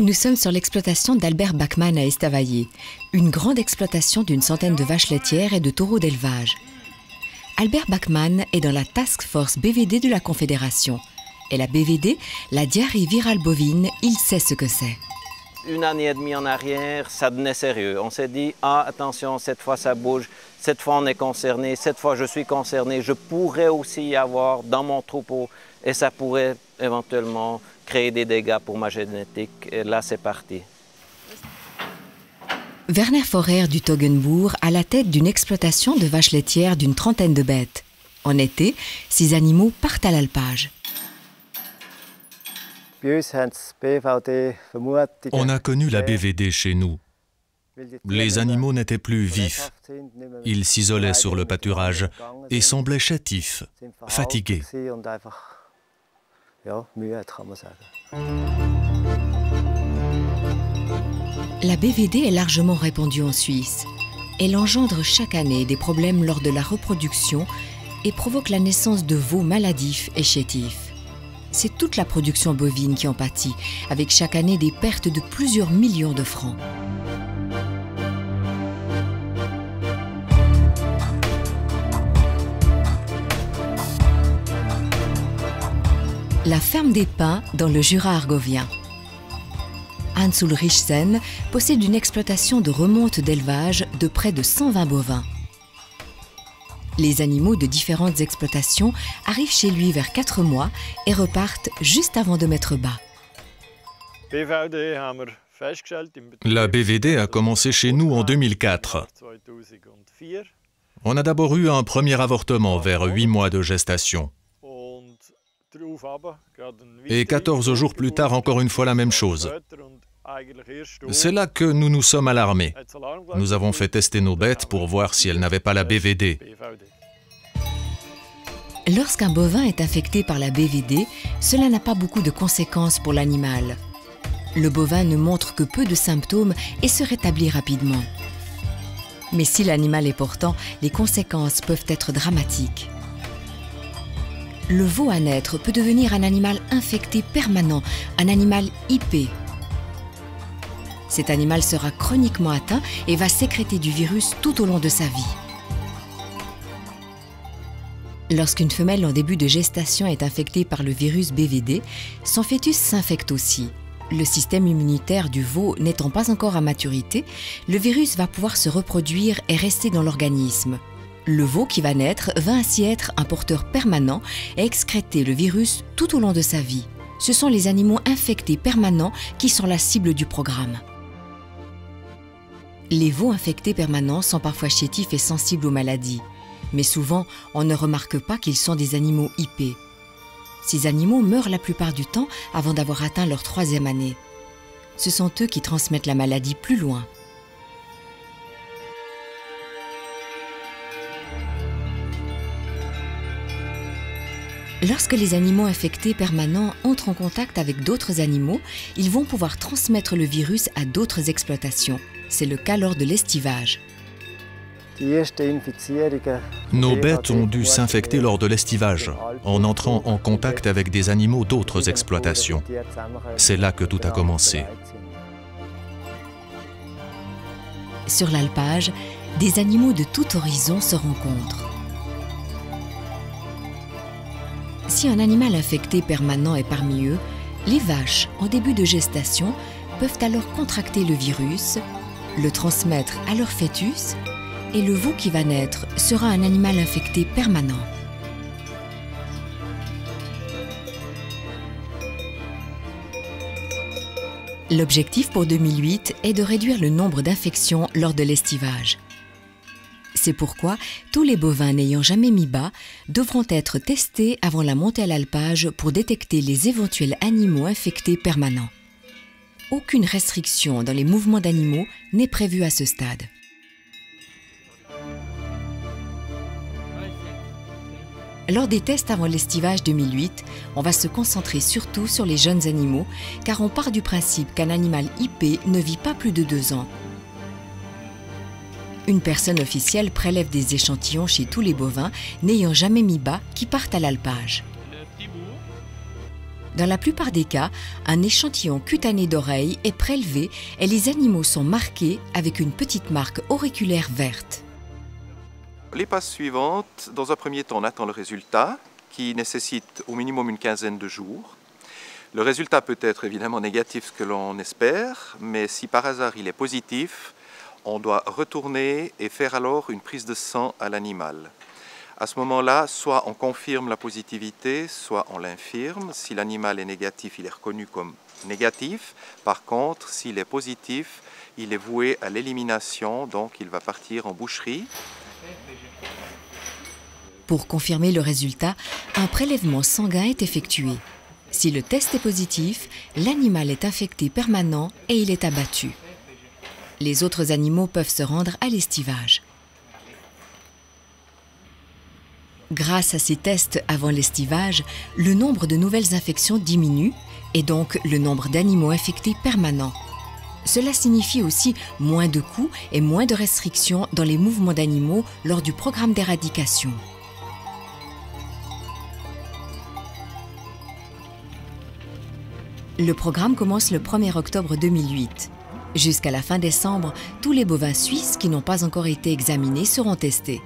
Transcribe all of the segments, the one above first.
Nous sommes sur l'exploitation d'Albert Bachmann à Estavayer, une grande exploitation d'une centaine de vaches laitières et de taureaux d'élevage. Albert Bachmann est dans la Task Force BVD de la Confédération. Et la BVD, la diarrhée virale bovine, il sait ce que c'est. Une année et demie en arrière, ça devenait sérieux. On s'est dit, ah attention, cette fois ça bouge, cette fois on est concerné, cette fois je suis concerné, je pourrais aussi y avoir dans mon troupeau et ça pourrait éventuellement créer des dégâts pour ma génétique. Et là c'est parti. Werner Forer du Toggenbourg à la tête d'une exploitation de vaches laitières d'une trentaine de bêtes. En été, ces animaux partent à l'alpage. On a connu la BVD chez nous. Les animaux n'étaient plus vifs. Ils s'isolaient sur le pâturage et semblaient chétifs, fatigués. La BVD est largement répandue en Suisse. Elle engendre chaque année des problèmes lors de la reproduction et provoque la naissance de veaux maladifs et chétifs. C'est toute la production bovine qui en pâtit, avec chaque année des pertes de plusieurs millions de francs. La ferme des Pins dans le Jura argovien. Hans-Ulrich Sen possède une exploitation de remonte d'élevage de près de 120 bovins. Les animaux de différentes exploitations arrivent chez lui vers 4 mois et repartent juste avant de mettre bas. La BVD a commencé chez nous en 2004. On a d'abord eu un premier avortement vers 8 mois de gestation. Et 14 jours plus tard, encore une fois la même chose. C'est là que nous nous sommes alarmés. Nous avons fait tester nos bêtes pour voir si elles n'avaient pas la BVD. Lorsqu'un bovin est affecté par la BVD, cela n'a pas beaucoup de conséquences pour l'animal. Le bovin ne montre que peu de symptômes et se rétablit rapidement. Mais si l'animal est portant, les conséquences peuvent être dramatiques. Le veau à naître peut devenir un animal infecté permanent, un animal IP. Cet animal sera chroniquement atteint et va sécréter du virus tout au long de sa vie. Lorsqu'une femelle en début de gestation est infectée par le virus BVD, son fœtus s'infecte aussi. Le système immunitaire du veau n'étant pas encore à maturité, le virus va pouvoir se reproduire et rester dans l'organisme. Le veau qui va naître va ainsi être un porteur permanent et excréter le virus tout au long de sa vie. Ce sont les animaux infectés permanents qui sont la cible du programme. Les veaux infectés permanents sont parfois chétifs et sensibles aux maladies. Mais souvent, on ne remarque pas qu'ils sont des animaux IP. Ces animaux meurent la plupart du temps avant d'avoir atteint leur 3e année. Ce sont eux qui transmettent la maladie plus loin. Lorsque les animaux infectés permanents entrent en contact avec d'autres animaux, ils vont pouvoir transmettre le virus à d'autres exploitations. C'est le cas lors de l'estivage. Nos bêtes ont dû s'infecter lors de l'estivage, en entrant en contact avec des animaux d'autres exploitations. C'est là que tout a commencé. Sur l'alpage, des animaux de tout horizon se rencontrent. Si un animal infecté permanent est parmi eux, les vaches, en début de gestation, peuvent alors contracter le virus, le transmettre à leur fœtus, et le veau qui va naître sera un animal infecté permanent. L'objectif pour 2008 est de réduire le nombre d'infections lors de l'estivage. C'est pourquoi tous les bovins n'ayant jamais mis bas devront être testés avant la montée à l'alpage pour détecter les éventuels animaux infectés permanents. Aucune restriction dans les mouvements d'animaux n'est prévue à ce stade. Lors des tests avant l'estivage 2008, on va se concentrer surtout sur les jeunes animaux, car on part du principe qu'un animal IP ne vit pas plus de 2 ans. Une personne officielle prélève des échantillons chez tous les bovins n'ayant jamais mis bas qui partent à l'alpage. Dans la plupart des cas, un échantillon cutané d'oreille est prélevé et les animaux sont marqués avec une petite marque auriculaire verte. L'étape suivante, dans un premier temps, on attend le résultat qui nécessite au minimum une quinzaine de jours. Le résultat peut être évidemment négatif, ce que l'on espère, mais si par hasard il est positif, on doit retourner et faire alors une prise de sang à l'animal. À ce moment-là, soit on confirme la positivité, soit on l'infirme. Si l'animal est négatif, il est reconnu comme négatif. Par contre, s'il est positif, il est voué à l'élimination, donc il va partir en boucherie. Pour confirmer le résultat, un prélèvement sanguin est effectué. Si le test est positif, l'animal est infecté permanent et il est abattu. Les autres animaux peuvent se rendre à l'estivage. Grâce à ces tests avant l'estivage, le nombre de nouvelles infections diminue et donc le nombre d'animaux infectés permanents. Cela signifie aussi moins de coûts et moins de restrictions dans les mouvements d'animaux lors du programme d'éradication. Le programme commence le 1er octobre 2008. Jusqu'à la fin décembre, tous les bovins suisses qui n'ont pas encore été examinés seront testés.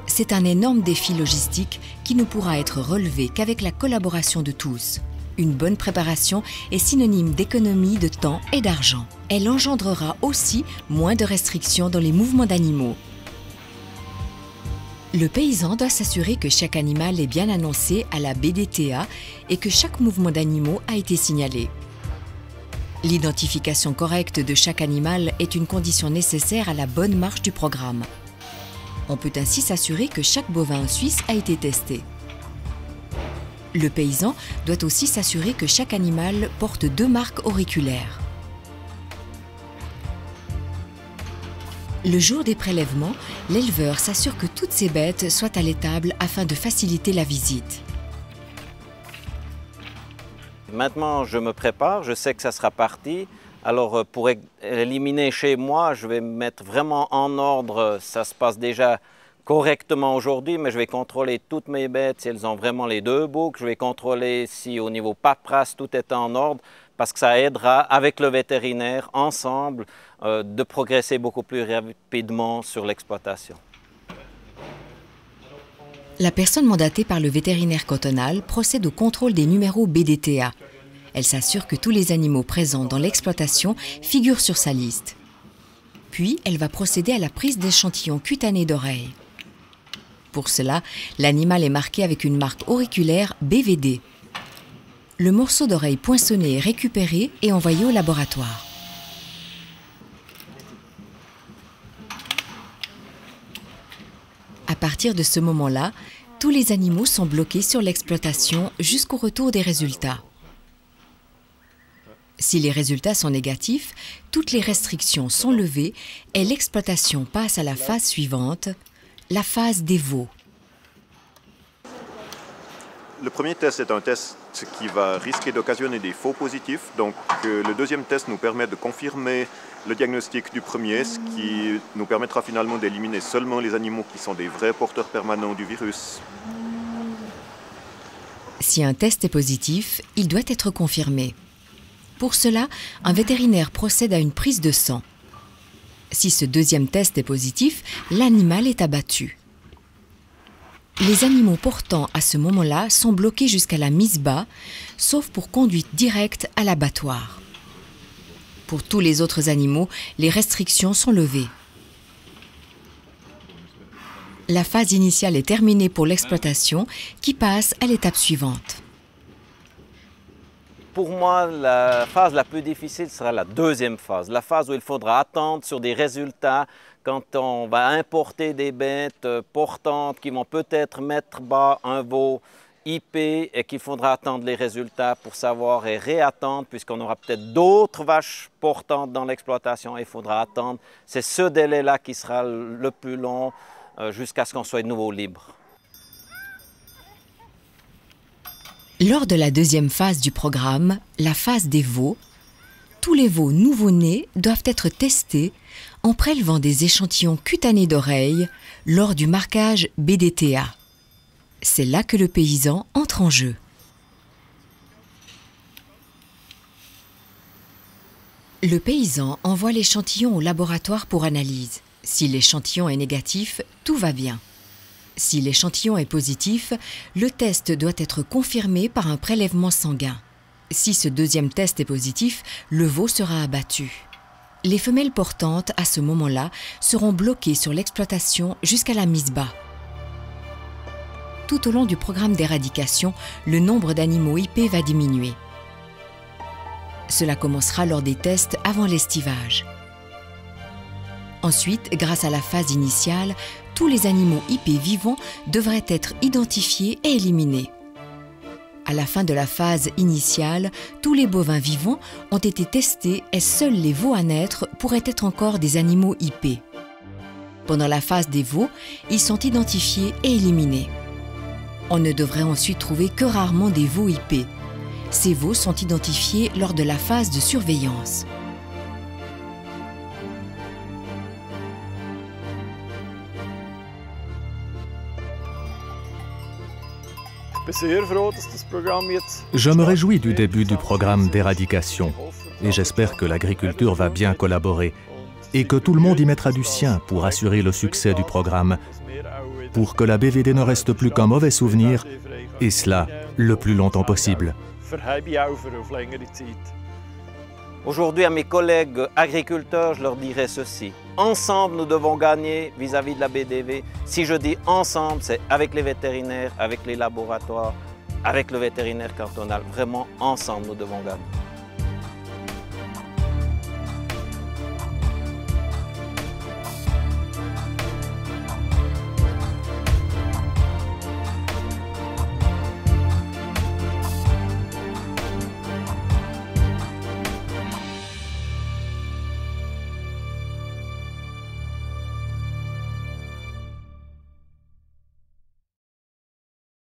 C'est un énorme défi logistique qui ne pourra être relevé qu'avec la collaboration de tous. Une bonne préparation est synonyme d'économie de temps et d'argent. Elle engendrera aussi moins de restrictions dans les mouvements d'animaux. Le paysan doit s'assurer que chaque animal est bien annoncé à la BDTA et que chaque mouvement d'animaux a été signalé. L'identification correcte de chaque animal est une condition nécessaire à la bonne marche du programme. On peut ainsi s'assurer que chaque bovin en Suisse a été testé. Le paysan doit aussi s'assurer que chaque animal porte 2 marques auriculaires. Le jour des prélèvements, l'éleveur s'assure que toutes ces bêtes soient à l'étable afin de faciliter la visite. Maintenant, je me prépare, je sais que ça sera parti. Alors, pour éliminer chez moi, je vais me mettre vraiment en ordre. Ça se passe déjà correctement aujourd'hui, mais je vais contrôler toutes mes bêtes, si elles ont vraiment les 2 boucles. Je vais contrôler si au niveau paperasse, tout est en ordre, parce que ça aidera avec le vétérinaire, ensemble, de progresser beaucoup plus rapidement sur l'exploitation. La personne mandatée par le vétérinaire cantonal procède au contrôle des numéros BDTA. Elle s'assure que tous les animaux présents dans l'exploitation figurent sur sa liste. Puis, elle va procéder à la prise d'échantillons cutanés d'oreilles. Pour cela, l'animal est marqué avec une marque auriculaire BVD. Le morceau d'oreille poinçonné est récupéré et envoyé au laboratoire. À partir de ce moment-là, tous les animaux sont bloqués sur l'exploitation jusqu'au retour des résultats. Si les résultats sont négatifs, toutes les restrictions sont levées et l'exploitation passe à la phase suivante, la phase des veaux. Le premier test est un test qui va risquer d'occasionner des faux positifs. Donc le deuxième test nous permet de confirmer le diagnostic du premier, ce qui nous permettra finalement d'éliminer seulement les animaux qui sont des vrais porteurs permanents du virus. Si un test est positif, il doit être confirmé. Pour cela, un vétérinaire procède à une prise de sang. Si ce deuxième test est positif, l'animal est abattu. Les animaux portants à ce moment-là sont bloqués jusqu'à la mise bas, sauf pour conduite directe à l'abattoir. Pour tous les autres animaux, les restrictions sont levées. La phase initiale est terminée pour l'exploitation qui passe à l'étape suivante. Pour moi, la phase la plus difficile sera la deuxième phase, la phase où il faudra attendre sur des résultats quand on va importer des bêtes portantes qui vont peut-être mettre bas un veau IP et qu'il faudra attendre les résultats pour savoir et réattendre puisqu'on aura peut-être d'autres vaches portantes dans l'exploitation et il faudra attendre. C'est ce délai-là qui sera le plus long jusqu'à ce qu'on soit de nouveau libre. Lors de la deuxième phase du programme, la phase des veaux, tous les veaux nouveau-nés doivent être testés en prélevant des échantillons cutanés d'oreilles lors du marquage BDTA. C'est là que le paysan entre en jeu. Le paysan envoie l'échantillon au laboratoire pour analyse. Si l'échantillon est négatif, tout va bien. Si l'échantillon est positif, le test doit être confirmé par un prélèvement sanguin. Si ce deuxième test est positif, le veau sera abattu. Les femelles portantes, à ce moment-là, seront bloquées sur l'exploitation jusqu'à la mise bas. Tout au long du programme d'éradication, le nombre d'animaux IP va diminuer. Cela commencera lors des tests avant l'estivage. Ensuite, grâce à la phase initiale, tous les animaux IP vivants devraient être identifiés et éliminés. À la fin de la phase initiale, tous les bovins vivants ont été testés et seuls les veaux à naître pourraient être encore des animaux IP. Pendant la phase des veaux, ils sont identifiés et éliminés. On ne devrait ensuite trouver que rarement des veaux IP. Ces veaux sont identifiés lors de la phase de surveillance. Je me réjouis du début du programme d'éradication et j'espère que l'agriculture va bien collaborer et que tout le monde y mettra du sien pour assurer le succès du programme, pour que la BVD ne reste plus qu'un mauvais souvenir, et cela le plus longtemps possible. Aujourd'hui, à mes collègues agriculteurs, je leur dirais ceci. Ensemble, nous devons gagner vis-à-vis de la BDV. Si je dis ensemble, c'est avec les vétérinaires, avec les laboratoires, avec le vétérinaire cantonal. Vraiment, ensemble, nous devons gagner.